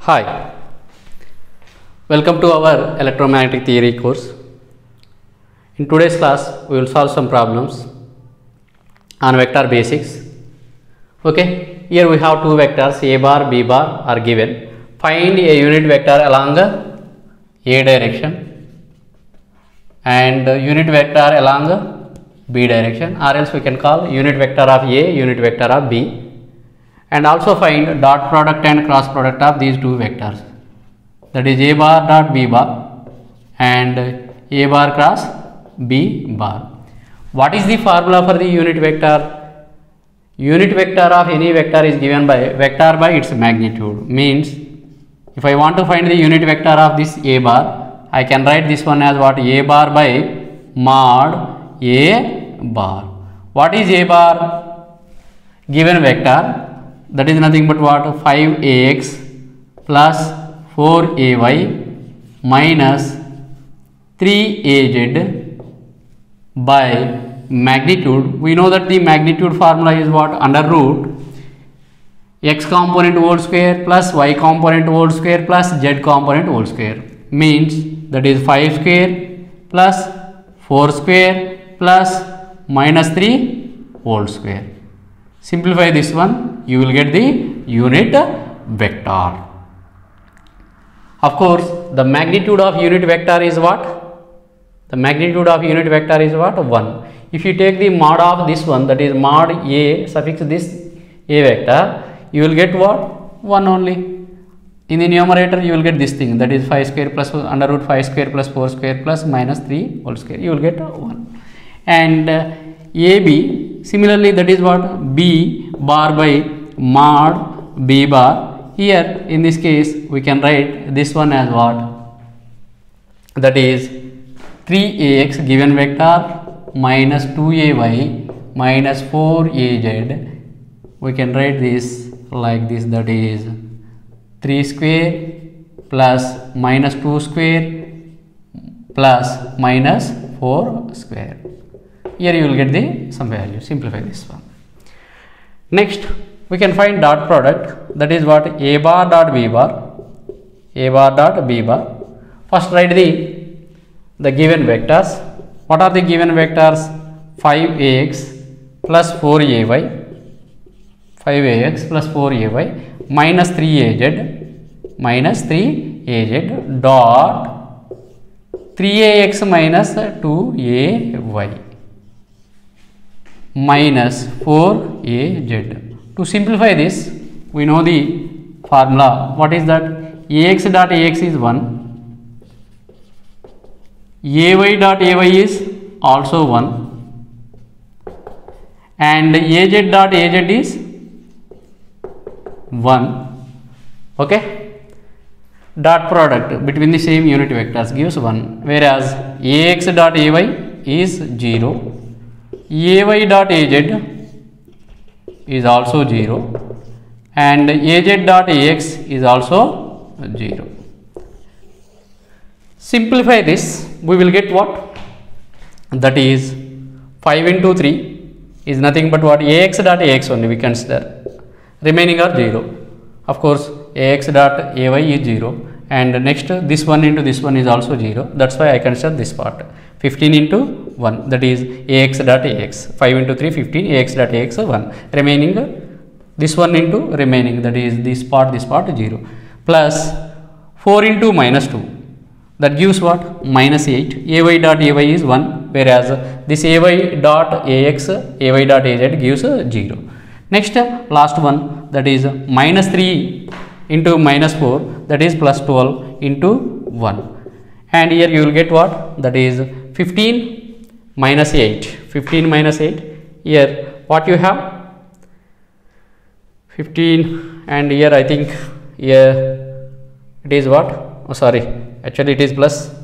Hi, welcome to our electromagnetic theory course. In today's class, we will solve some problems on vector basics. Okay, here we have two vectors a bar, b bar are given. Find a unit vector along a direction and unit vector along b direction, or else we can call unit vector of a, unit vector of b. And also find dot product and cross product of these two vectors, that is a bar dot b bar and a bar cross b bar. What is the formula for the unit vector? Unit vector of any vector is given by vector by its magnitude. Means if I want to find the unit vector of this a bar, I can write this one as what? A bar by mod a bar. What is a bar? Given vector, that is nothing but what? 5ax plus 4ay minus 3az by magnitude. We know that the magnitude formula is what? Under root x component whole square plus y component whole square plus z component whole square. Means that is 5 square plus 4 square plus minus 3 whole square. Simplify this one, you will get the unit vector. Of course, the magnitude of unit vector is what? The magnitude of unit vector is what? 1. If you take the mod of this one, that is mod a suffix this a vector, you will get what? 1 only. In the numerator, you will get this thing, that is 5 square plus under root 5 square plus 4 square plus minus 3 whole square. You will get 1. And AB. Similarly, that is what? B bar by mod b bar. Here in this case we can write this one as what? That is 3ax given vector minus 2ay minus 4az. We can write this like this, that is 3 square plus minus 2 square plus minus 4 square. Here you will get some value. Simplify this one. Next we can find dot product, that is what? A bar dot b bar, a bar dot b bar. First write the given vectors. What are the given vectors? 5ax plus 4ay, 5ax plus 4ay minus 3az dot 3ax minus 2ay minus 4az. To simplify this, we know the formula. What is that? Ax dot ax is 1, ay dot ay is also 1, and az dot az is 1. Okay, dot product between the same unit vectors gives 1, whereas ax dot ay is 0, ay dot az is also 0, and az dot ax is also 0. Simplify this, we will get what? That is 5 into 3 is nothing but what? Ax dot ax only we consider, remaining are 0. Of course, ax dot ay is 0, and next this one into this one is also 0. That's why I consider this part. 15 into 1, that is ax dot ax. 5 into 3, 15, ax dot ax 1. Remaining this one into remaining, that is this part 0. Plus 4 into minus 2, that gives what? Minus 8. Ay dot ay is 1, whereas this ay dot ax, ay dot az gives 0. Next last one, that is minus 3 into minus 4, that is plus 12 into 1. And here you will get what? That is 15 minus 8. 15 minus 8. Here what you have? 15, and here I think here it is what? Oh, sorry, actually it is plus.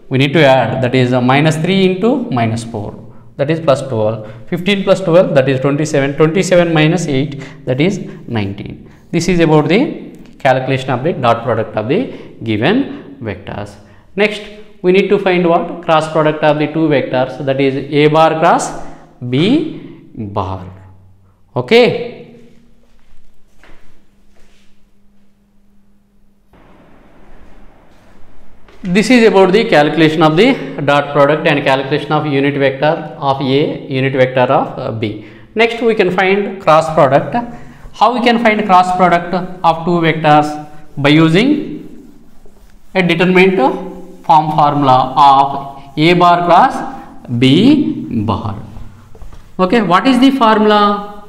We need to add, that is minus 3 into minus 4, that is plus 12. 15 plus 12, that is 27. 27 minus 8, that is 19. This is about the calculation of the dot product of the given vectors. Next we need to find what? Cross product of the two vectors, that is a bar cross b bar. Okay. This is about the calculation of the dot product and calculation of unit vector of A, unit vector of B. Next we can find cross product. How we can find cross product of two vectors? By using a determinant form formula of A bar cross B bar. Okay, what is the formula?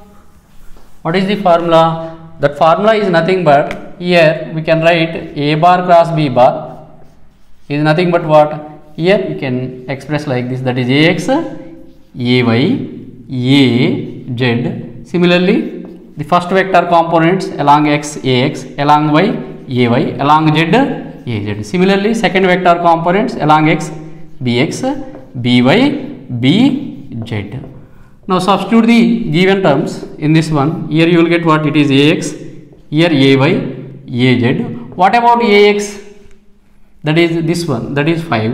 What is the formula? That formula is nothing but, here we can write A bar cross B bar is nothing but what? Here we can express like this, that is Ax, Ay, Az. Similarly, the first vector components along x, Ax, along y, Ay, along z, Az. Similarly, second vector components along x, Bx, By, Bz. Now substitute the given terms in this one. Here you will get what? It is Ax, here Ay, Az. What about Ax? That is this one, that is 5.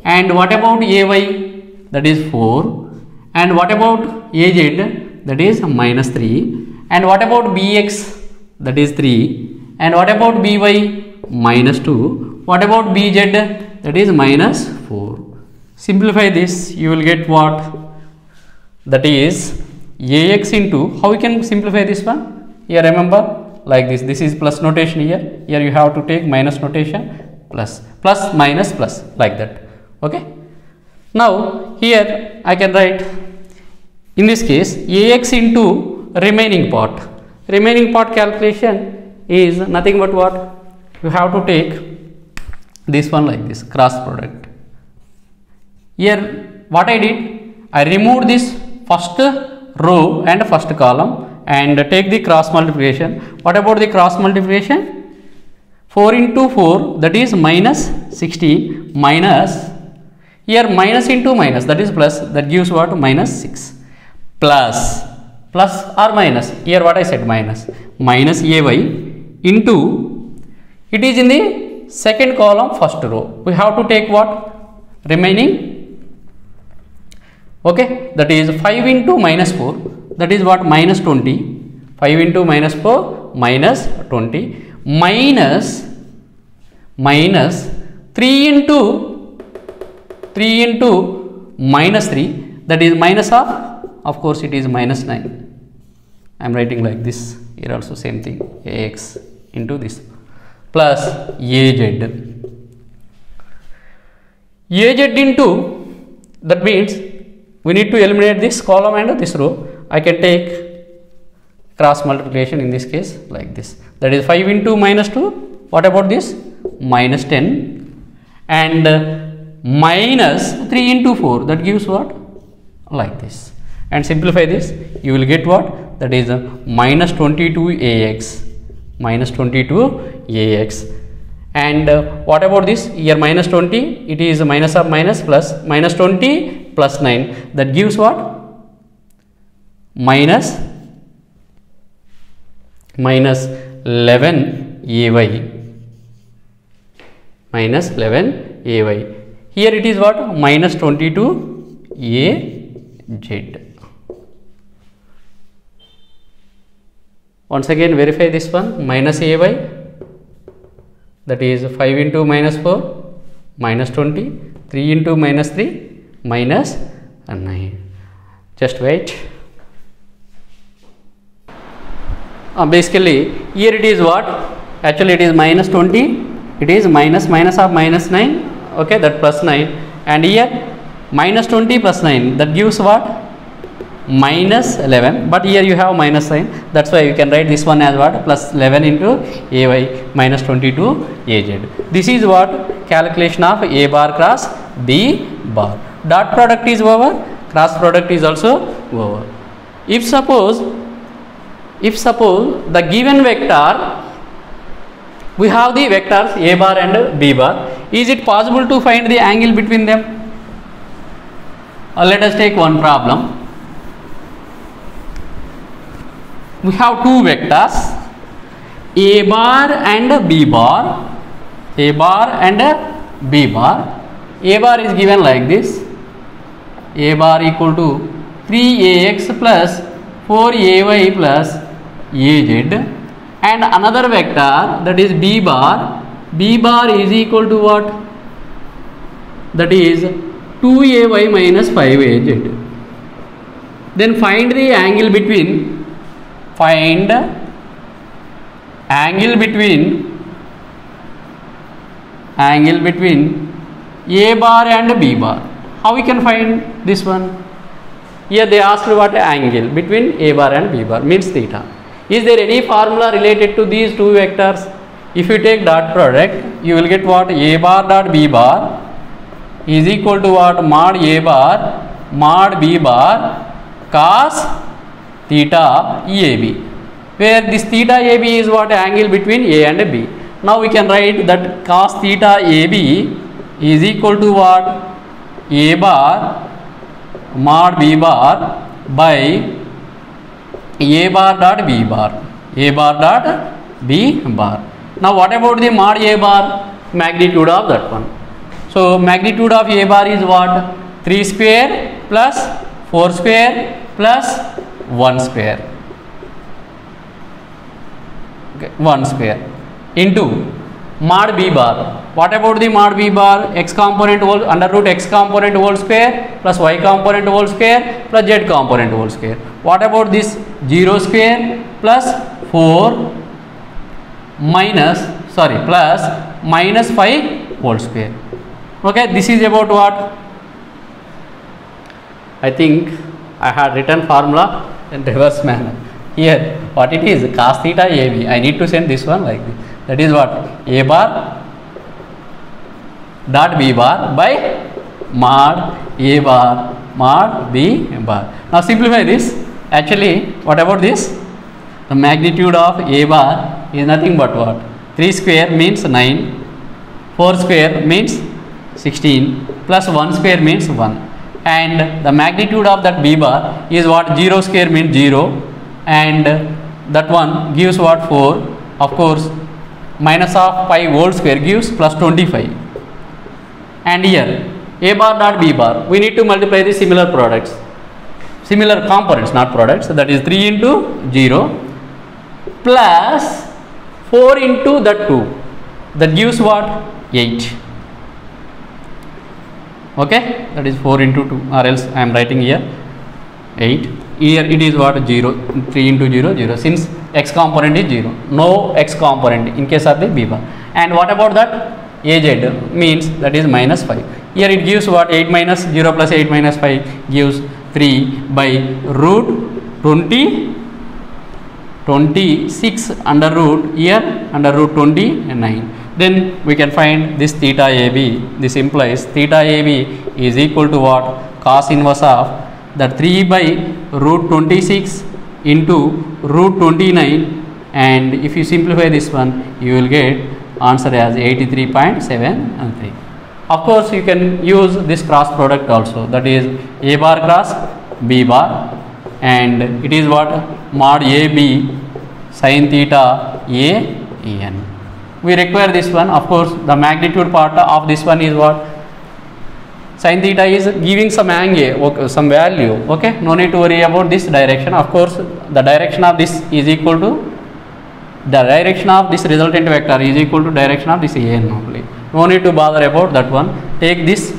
And what about Ay? That is 4. And what about Az? That is minus 3. And what about Bx? That is 3. And what about By? Minus 2. What about Bz? That is minus 4. Simplify this, you will get what? That is Ax into, how we can simplify this one? Here remember, like this, this is plus notation here. Here you have to take minus notation. Plus, plus, minus, plus, like that. Okay. Now, here I can write, in this case, Ax into remaining part. Remaining part calculation is nothing but what? You have to take this one like this, cross product. Here, what I did? I removed this first row and first column and take the cross multiplication. What about the cross multiplication? 4 into 4, that is minus 16, minus, here minus into minus, that is plus, that gives what? Minus 6, plus, plus or minus, here what I said, minus, minus Ay into, it is in the second column first row, we have to take what? Remaining, okay, that is 5 into minus 4, that is what? Minus 20, 5 into minus 4, minus 20, minus 3 into minus 3, that is minus of course it is minus 9. I am writing like this, here also same thing, Ax into this, plus Az. Az into, that means we need to eliminate this column and this row. I can take cross multiplication in this case like this, that is 5 into minus 2, what about this? Minus 10, and minus 3 into 4, that gives what? Like this, and simplify this, you will get what? That is minus 22 Ax, minus 22 Ax. And what about this? Here minus 20, it is minus of minus, plus, minus 20 plus 9, that gives what? Minus 11 Ay, minus 11 Ay. Here it is what? Minus 22 Az. Once again verify this one, minus Ay, that is 5 into minus 4, minus 20, 3 into minus 3, minus 9. Just wait. Basically, here it is what? Actually it is minus 20, it is minus of minus 9, okay, that plus 9, and here minus 20 plus 9, that gives what? Minus 11, but here you have minus sign, that's why you can write this one as what? Plus 11 into Ay, minus 22 Az. This is what? Calculation of A bar cross B bar. Dot product is over, cross product is also over. If suppose the given vector, we have the vectors A bar and B bar, is it possible to find the angle between them? Let us take one problem. We have two vectors A bar and B bar, A bar and B bar. A bar is given like this, A bar equal to 3Ax plus 4Ay plus Az, and another vector, that is B bar is equal to what? that is 2ay minus 5az. Then find the angle between a bar and b bar. How we can find this one? Here they asked what angle between a bar and b bar, means theta. Is there any formula related to these two vectors? If you take dot product, you will get what? A bar dot b bar is equal to what? Mod a bar mod b bar cos theta ab, where this theta ab is what? Angle between a and b. Now we can write that cos theta ab is equal to what? A bar mod b bar by a bar dot b bar, a bar dot b bar. Now what about the mod a bar? Magnitude of that one. So magnitude of a bar is what? 3 square plus 4 square plus 1 square, okay, 1 square into mod b bar. What about the mod b bar? X component whole under root x component whole square plus y component whole square plus z component whole square. What about this 0 square plus 4 plus minus 5 whole square. Okay, this is about what? I think I had written formula in reverse manner. Here what it is? Cos theta ab. I need to send this one like this. That is what? A bar dot b bar by mod a bar mod b bar. Now simplify this. Actually, what about this? The magnitude of a bar is nothing but what? 3 square means 9, 4 square means 16 plus 1 square means 1, and the magnitude of that b bar is what? 0 square means 0, and that one gives what? 4. Of course, minus of 5 whole square gives plus 25. And here a bar dot b bar, we need to multiply the similar products, similar components, not products. So that is 3 into 0 plus 4 into that 2, that gives what? 8. Okay, that is 4 into 2, or else I am writing here 8. Here it is what? 0. 3 into 0, 0, since x component is 0, no x component in case of the b bar. And what about that? Az means that is minus 5. Here it gives what? 8 minus 0 plus 8 minus 5 gives 3 by root 26 under root here under root 29. Then we can find this theta ab. This implies theta ab is equal to what? Cos inverse of that 3 by root 26 into root 29, and if you simplify this one, you will get answer as 83.73. Of course, you can use this cross product also, that is a bar cross b bar, and it is what? Mod ab sin theta a en. We require this one. Of course, the magnitude part of this one is what? Sin theta is giving some angle, okay, some value. Okay, no need to worry about this direction. Of course, the direction of this is equal to the direction of this resultant vector is equal to direction of this an only. No need to bother about that one. Take this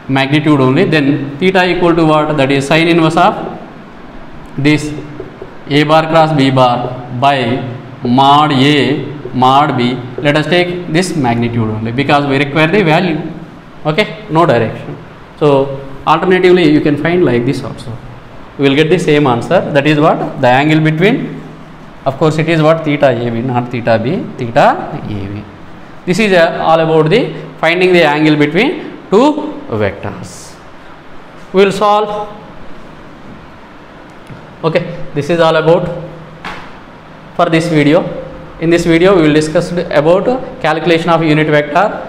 magnitude only. Then theta equal to what? That is sin inverse of this a bar cross b bar by mod a mod b. Let us take this magnitude only because we require the value. Okay, no direction. So alternatively you can find like this also. You will get the same answer. That is what? The angle between, of course it is what? Theta ab, not theta b, theta ab. This is all about the finding the angle between two vectors. We will solve. Okay, this is all about for this video. In this video we will discuss about calculation of unit vector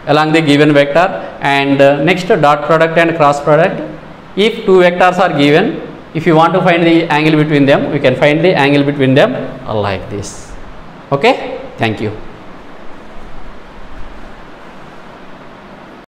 along the given vector, and next dot product and cross product. If two vectors are given, if you want to find the angle between them, we can find the angle between them like this. Okay, thank you.